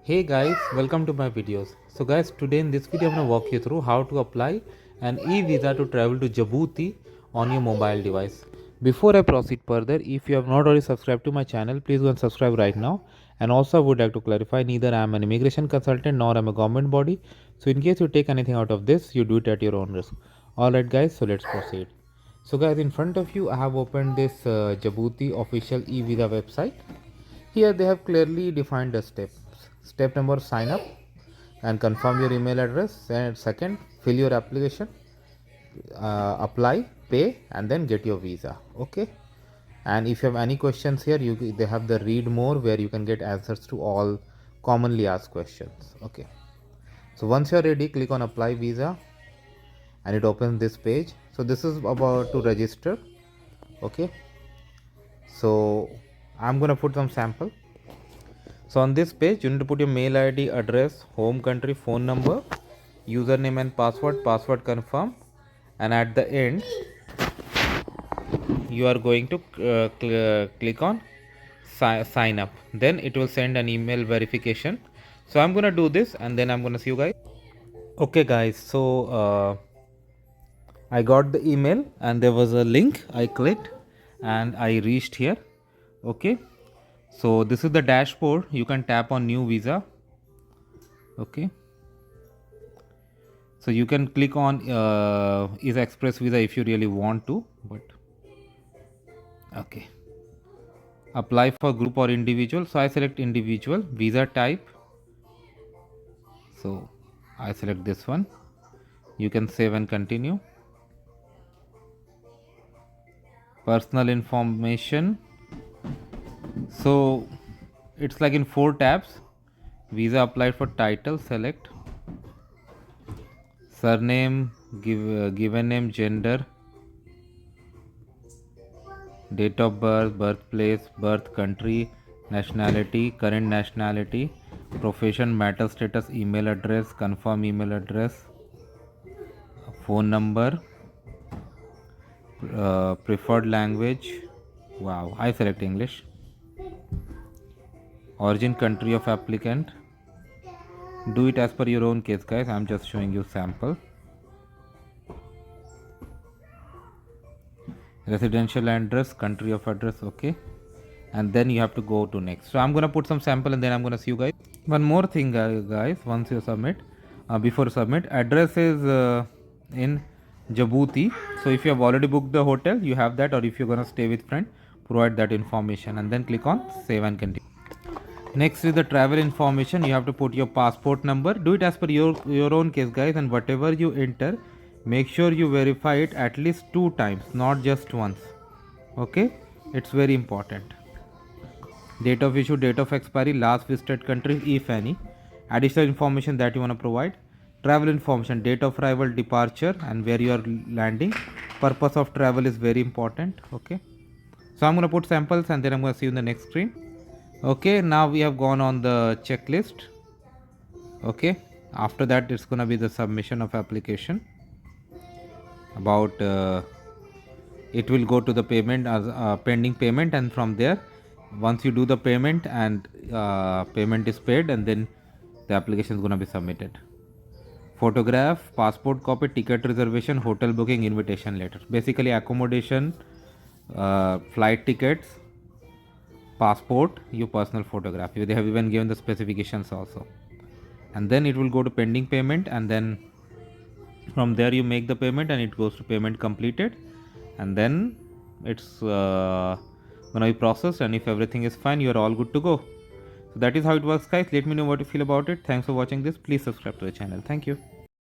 Hey guys, welcome to my videos. So guys, today in this video I'm going to walk you through how to apply an e-visa to travel to Djibouti on your mobile device. Before I proceed further, if you have not already subscribed to my channel, please go and subscribe right now. And also I would like to clarify, neither I am an immigration consultant nor I am a government body. So in case you take anything out of this, you do it at your own risk. Alright guys, so let's proceed. So guys, in front of you I have opened this Djibouti official e-visa website. Here they have clearly defined the steps. Step number, sign up and confirm your email address. And second, fill your application, apply, pay, and then get your visa. Okay. And if you have any questions here, they have the read more where you can get answers to all commonly asked questions. Okay. So once you are ready, click on apply visa, and it opens this page. So this is about to register. Okay. So I'm gonna put some sample. So on this page, you need to put your mail ID, address, home country, phone number, username and password confirm, and at the end, you are going to click on sign up. Then it will send an email verification. So I'm gonna do this, and then I'm gonna see you guys. Okay, guys. So I got the email, and there was a link. I clicked, and I reached here. Okay. So this is the dashboard. You can tap on new visa. Okay. So you can click on is express visa if you really want to, but okay. Apply for group or individual. So I select individual. Visa type. So I select this one. You can save and continue. Personal information. So it's like in 4 tabs. Visa applied for title, select. Surname, given name, gender, date of birth, birthplace, birth country, nationality, current nationality, profession, marital status, email address, confirm email address, phone number, preferred language. Wow, I select English. Origin country of applicant. Do it as per your own case, guys. I'm just showing you sample. Residential address, country of address, okay. And then you have to go to next. So I'm gonna put some sample, and then I'm gonna see you guys. One more thing, guys. Once you submit, before submit, address is in Djibouti. So if you have already booked the hotel, you have that, or if you're gonna stay with friend, provide that information, and then click on save and continue. Next is the travel information. You have to put your passport number. Do it as per your own case, guys, and whatever you enter, make sure you verify it at least 2 times, not just once. Okay, it's very important. Date of issue, date of expiry, last visited country if any, additional information that you want to provide, travel information, date of arrival, departure, and where you are landing. Purpose of travel is very important. Okay, so I'm going to put samples, and then I'm going to see you in the next screen. Okay, now we have gone on the checklist. Okay, after that it's going to be the submission of application. About it will go to the payment as pending payment, and from there, once you do the payment and payment is paid, and then the application is going to be submitted. Photograph, passport copy, ticket reservation, hotel booking, invitation letter. Basically accommodation, flight tickets, passport, your personal photograph. They have even given the specifications also. And then it will go to pending payment, and then from there you make the payment, and it goes to payment completed, and then it's gonna be processed, and if everything is fine, you are all good to go. So that is how it works, guys. Let me know what you feel about it. Thanks for watching this. Please subscribe to the channel. Thank you.